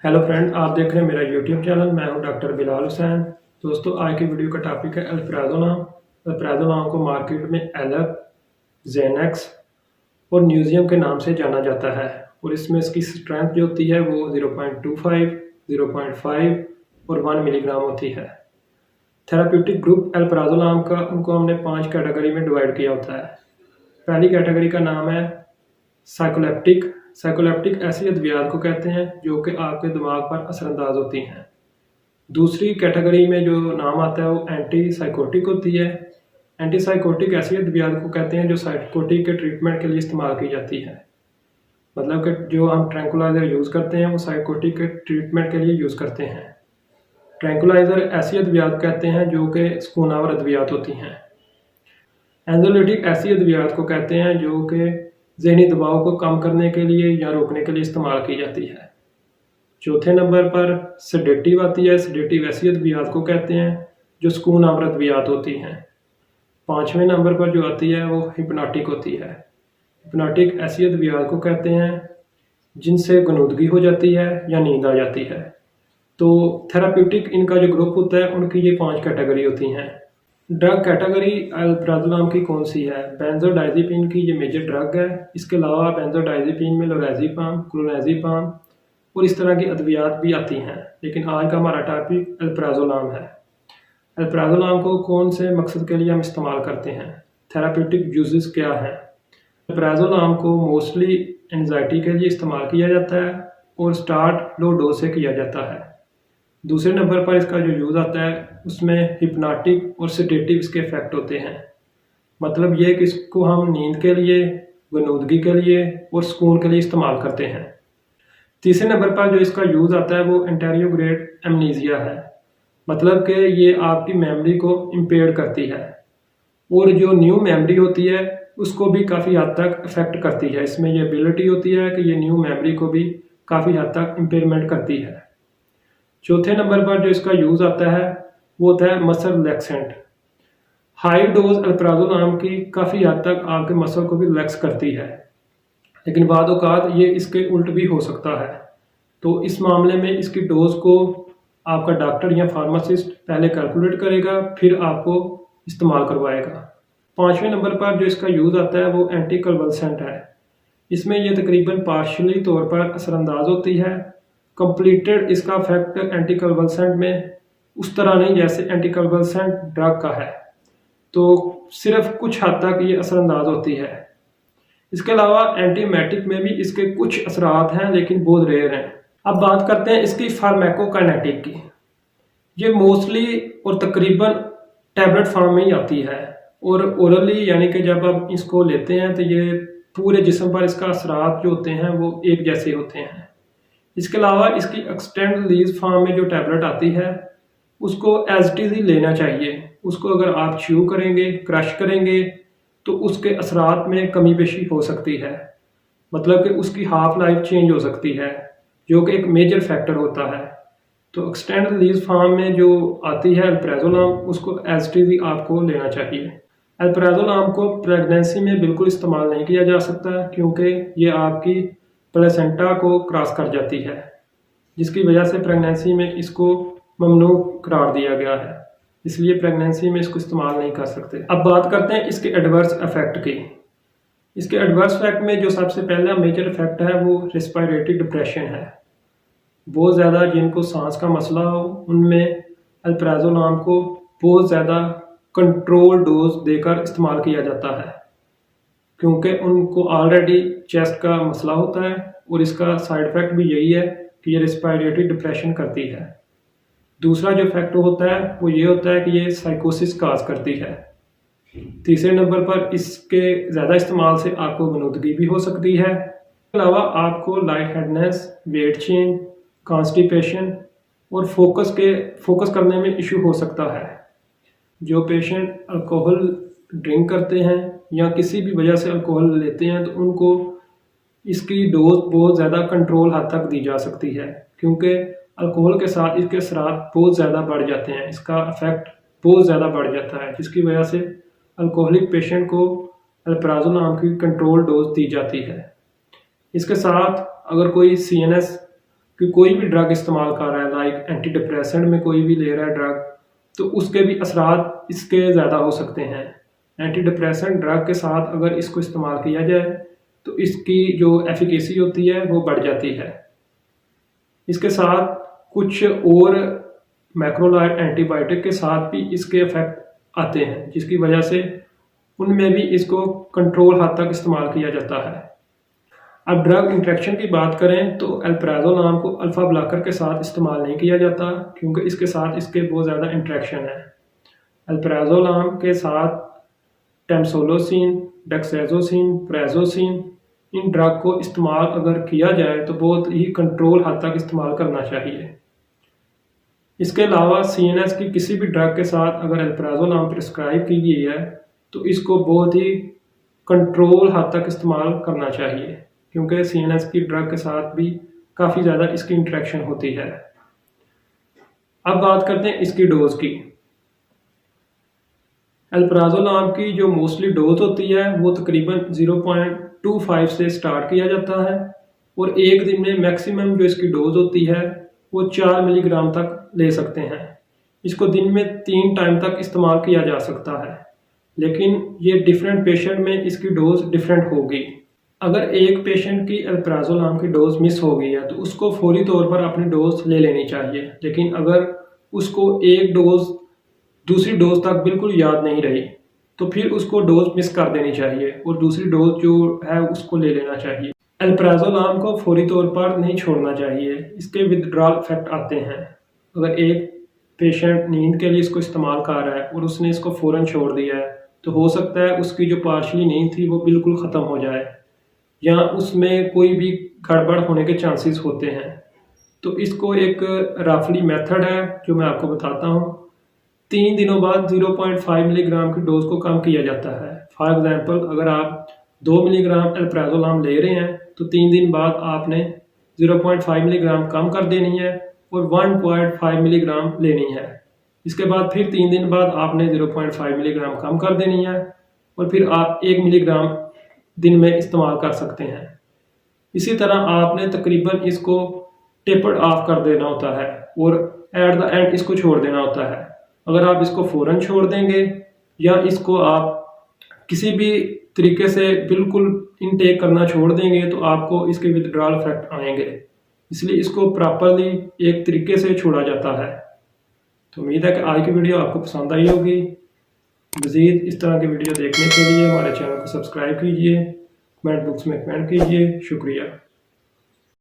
Hello friend, आप देख रहे हैं मेरा यूट्यूब चैनल। मैं हूं डॉक्टर बिलाल हुसैन। दोस्तों, आज की वीडियो का टॉपिक है अल्प्राज़ोलाम। अल्प्राज़ोलाम को मार्केट में एलप, जेनेक्स और न्यूजियम के नाम से जाना जाता है और इसमें इसकी स्ट्रेंथ जो होती है वो 0.25, 0.5 और 1 मिलीग्राम होती है। थेराप्यूटिक ग्रुप अल्प्राज़ोलाम का उनको हमने 5 कैटेगरी में डिवाइड किया होता है। पहली कैटेगरी का नाम है साइकोलेप्टिक। साइकोलेप्टिक ऐसी अद्वियात को कहते हैं जो कि आपके दिमाग पर असरअंदाज होती हैं। दूसरी कैटेगरी में जो नाम आता है वो एंटी साइकोटिक होती है। एंटी साइकोटिक ऐसी अद्वियात को कहते हैं जो साइकोटिक के ट्रीटमेंट के लिए इस्तेमाल की जाती है। मतलब कि जो हम ट्रैंकुलाइजर यूज़ करते हैं वो साइकोटिक के ट्रीटमेंट के लिए यूज़ करते हैं। ट्रैंकुलाइजर ऐसी अद्वियात कहते हैं जो कि सुकूनावर अद्वियात होती हैं। एंज़ोलिटिक ऐसी अद्वियात को कहते हैं जो कि ज़हनी दबाव को कम करने के लिए या रोकने के लिए इस्तेमाल की जाती है। चौथे नंबर पर सेडेटिव आती है। सेडेटिव ऐसी अद्वियात को कहते हैं जो सुकून आवर अद्वियात होती हैं। पाँचवें नंबर पर जो आती है वो हिप्नोटिक होती है। हिप्नोटिक ऐसी अद्वियात को कहते हैं जिनसे गनुदगी हो जाती है या नींद आ जाती है। तो थेराप्यूटिक इनका जो ग्रुप होता है उनकी ये 5 कैटेगरी होती हैं। ड्रग कैटेगरी अल्प्राज़ोलाम की कौन सी है? बेंजोडाइज़ेपिन की ये मेजर ड्रग है। इसके अलावा बेंजोडाइज़ेपिन में लोराज़ेपाम, क्लोराज़ेपाम और इस तरह की अद्वियात भी आती हैं, लेकिन आज का हमारा टॉपिक अल्प्राज़ोलाम है। अल्प्राज़ोलाम को कौन से मकसद के लिए हम इस्तेमाल करते हैं? थेराप्यूटिक यूजेस क्या हैं? अल्प्राज़ोलाम को मोस्टली एंजाइटी के लिए इस्तेमाल किया जाता है और स्टार्ट लो डोज से किया जाता है। दूसरे नंबर पर इसका जो यूज़ आता है उसमें हिप्नोटिक और सेडेटिव इसके इफेक्ट होते हैं। मतलब ये कि इसको हम नींद के लिए, गनुदगी के लिए और सुकून के लिए इस्तेमाल करते हैं। तीसरे नंबर पर जो इसका यूज़ आता है वो एंटेरियोग्रेड एमनीजिया है। मतलब कि ये आपकी मेमोरी को इम्पेयर करती है और जो न्यू मेमोरी होती है उसको भी काफ़ी हद तक अफेक्ट करती है। इसमें ये एबिलिटी होती है कि ये न्यू मेमोरी को भी काफ़ी हद तक इम्पेयरमेंट करती है। चौथे नंबर पर जो इसका यूज़ आता है वो होता है मसल रिलैक्सेंट। हाई डोज अल्प्राज़ोलाम की काफ़ी हद तक आपके मसल को भी रिलैक्स करती है, लेकिन बाद औक़ात ये इसके उल्ट भी हो सकता है। तो इस मामले में इसकी डोज को आपका डॉक्टर या फार्मासिस्ट पहले कैलकुलेट करेगा, फिर आपको इस्तेमाल करवाएगा। पाँचवें नंबर पर जो इसका यूज़ आता है वो एंटी कन्वल्सेंट है। इसमें यह तकरीबन पार्शियली तौर पर असरअंदाज होती है। कंप्लीटेड इसका इफेक्ट एंटी कन्वल्सेंट में उस तरह नहीं जैसे एंटी कन्वल्सेंट ड्रग का है, तो सिर्फ कुछ हद तक ये असरअंदाज होती है। इसके अलावा एंटीमेटिक में भी इसके कुछ असरात हैं, लेकिन बहुत रेयर हैं। अब बात करते हैं इसकी फार्माकोकाइनेटिक की। ये मोस्टली और तकरीबन टैबलेट फॉर्म में ही आती है और ओरली यानी कि जब आप इसको लेते हैं तो ये पूरे जिस्म पर इसका असरात जो होते हैं वो एक जैसे होते हैं। इसके अलावा इसकी एक्सटेंड रिलीज फॉर्म में जो टैबलेट आती है उसको एज इट इज़ ही लेना चाहिए। उसको अगर आप च्यू करेंगे, क्रश करेंगे तो उसके असरात में कमी पेशी हो सकती है। मतलब कि उसकी हाफ लाइफ चेंज हो सकती है, जो कि एक मेजर फैक्टर होता है। तो एक्सटेंड रिलीज फॉर्म में जो आती है अल्प्राज़ोलाम, उसको एज इट इज़ ही आपको लेना चाहिए। अल्प्राज़ोलाम को प्रेगनेंसी में बिल्कुल इस्तेमाल नहीं किया जा सकता क्योंकि ये आपकी प्लेसेंटा को क्रॉस कर जाती है, जिसकी वजह से प्रेगनेंसी में इसको ममनू करार दिया गया है। इसलिए प्रेगनेंसी में इसको इस्तेमाल नहीं कर सकते। अब बात करते हैं इसके एडवर्स इफेक्ट की। इसके एडवर्स इफेक्ट में जो सबसे पहला मेजर इफेक्ट है वो रेस्पिरेटरी डिप्रेशन है। बहुत ज़्यादा जिनको सांस का मसला हो उनमें अल्प्राज़ोलाम को बहुत ज़्यादा कंट्रोल डोज देकर इस्तेमाल किया जाता है, क्योंकि उनको ऑलरेडी चेस्ट का मसला होता है और इसका साइड इफ़ेक्ट भी यही है कि ये रेस्पिरेटरी डिप्रेशन करती है। दूसरा जो इफेक्ट होता है वो ये होता है कि ये साइकोसिस काज करती है। तीसरे नंबर पर इसके ज़्यादा इस्तेमाल से आपको गनुदगी भी हो सकती है। इसके अलावा आपको लाइट हेडनेस, वेट चेंज, कॉन्स्टिपेशन और फोकस करने में इशू हो सकता है। जो पेशेंट अल्कोहल ड्रिंक करते हैं या किसी भी वजह से अल्कोहल लेते हैं तो उनको इसकी डोज बहुत ज़्यादा कंट्रोल हद तक दी जा सकती है, क्योंकि अल्कोहल के साथ इसके असरात बहुत ज़्यादा बढ़ जाते हैं। इसका इफेक्ट बहुत ज़्यादा बढ़ जाता है, जिसकी वजह से अल्कोहलिक पेशेंट को अल्प्राज़ोलाम की कंट्रोल डोज दी जाती है। इसके साथ अगर कोई CNS कि कोई भी ड्रग इस्तेमाल कर रहा है, लाइक एंटी डिप्रेसेंट में कोई भी ले रहा है ड्रग, तो उसके भी असरात इसके ज़्यादा हो सकते हैं। एंटी डिप्रेसेंट ड्रग के साथ अगर इसको इस्तेमाल किया जाए तो इसकी जो एफिकेसी होती है वो बढ़ जाती है। इसके साथ कुछ और मैक्रोलाइड एंटीबायोटिक के साथ भी इसके इफेक्ट आते हैं, जिसकी वजह से उनमें भी इसको कंट्रोल हद तक इस्तेमाल किया जाता है। अब ड्रग इंट्रैक्शन की बात करें तो अल्प्राज़ोलाम को अल्फ़ा ब्लॉकर के साथ इस्तेमाल नहीं किया जाता, क्योंकि इसके साथ इसके बहुत ज़्यादा इंट्रैक्शन है। अल्प्राज़ोलाम के साथ टेम्सोलोसिन, डेक्सामेथासोन, प्राज़ोसिन, इन ड्रग को इस्तेमाल अगर किया जाए तो बहुत ही कंट्रोल हद तक इस्तेमाल करना चाहिए। इसके अलावा CNS की किसी भी ड्रग के साथ अगर अल्प्राज़ोलाम प्रिस्क्राइब की गई है तो इसको बहुत ही कंट्रोल हद तक इस्तेमाल करना चाहिए, क्योंकि CNS की ड्रग के साथ भी काफ़ी ज़्यादा इसकी इंट्रैक्शन होती है। अब बात करते हैं इसकी डोज की। अल्प्राज़ोलाम की जो मोस्टली डोज होती है वो तकरीबन 0.25 से स्टार्ट किया जाता है, और एक दिन में मैक्सिमम जो इसकी डोज होती है वो 4 मिलीग्राम तक ले सकते हैं। इसको दिन में 3 टाइम तक इस्तेमाल किया जा सकता है, लेकिन ये डिफरेंट पेशेंट में इसकी डोज डिफरेंट होगी। अगर एक पेशेंट की अल्प्राज़ोलाम की डोज मिस हो गई है तो उसको फौरी तौर पर अपनी डोज ले लेनी चाहिए, लेकिन अगर उसको एक डोज दूसरी डोज तक बिल्कुल याद नहीं रही तो फिर उसको डोज मिस कर देनी चाहिए और दूसरी डोज जो है उसको ले लेना चाहिए। अल्प्राज़ोलाम को फौरी तौर पर नहीं छोड़ना चाहिए, इसके विथड्रॉल इफेक्ट आते हैं। अगर एक पेशेंट नींद के लिए इसको इस्तेमाल कर रहा है और उसने इसको फ़ौरन छोड़ दिया है तो हो सकता है उसकी जो पार्शली नींद थी वो बिल्कुल ख़त्म हो जाए, या उसमें कोई भी गड़बड़ होने के चांसेस होते हैं। तो इसको एक रफली मेथड है जो मैं आपको बताता हूँ। 3 दिनों बाद 0.5 मिलीग्राम की डोज को कम किया जाता है। फॉर एग्जांपल अगर आप 2 मिलीग्राम अल्प्राज़ोलाम ले रहे हैं तो 3 दिन बाद आपने 0.5 मिलीग्राम कम कर देनी है और 1.5 मिलीग्राम लेनी है। इसके बाद फिर 3 दिन बाद आपने 0.5 मिलीग्राम कम कर देनी है और फिर आप 1 मिलीग्राम दिन में इस्तेमाल कर सकते हैं। इसी तरह आपने तकरीबन इसको टेपर्ड ऑफ कर देना होता है और एट द एंड इसको छोड़ देना होता है। अगर आप इसको फ़ौरन छोड़ देंगे या इसको आप किसी भी तरीके से बिल्कुल इनटेक करना छोड़ देंगे तो आपको इसके विथड्रॉल इफेक्ट आएंगे, इसलिए इसको प्रॉपरली एक तरीके से छोड़ा जाता है। तो उम्मीद है कि आज की वीडियो आपको पसंद आई होगी। मज़ीद इस तरह की वीडियो देखने के लिए हमारे चैनल को सब्सक्राइब कीजिए, कमेंट बॉक्स में कमेंट कीजिए। शुक्रिया।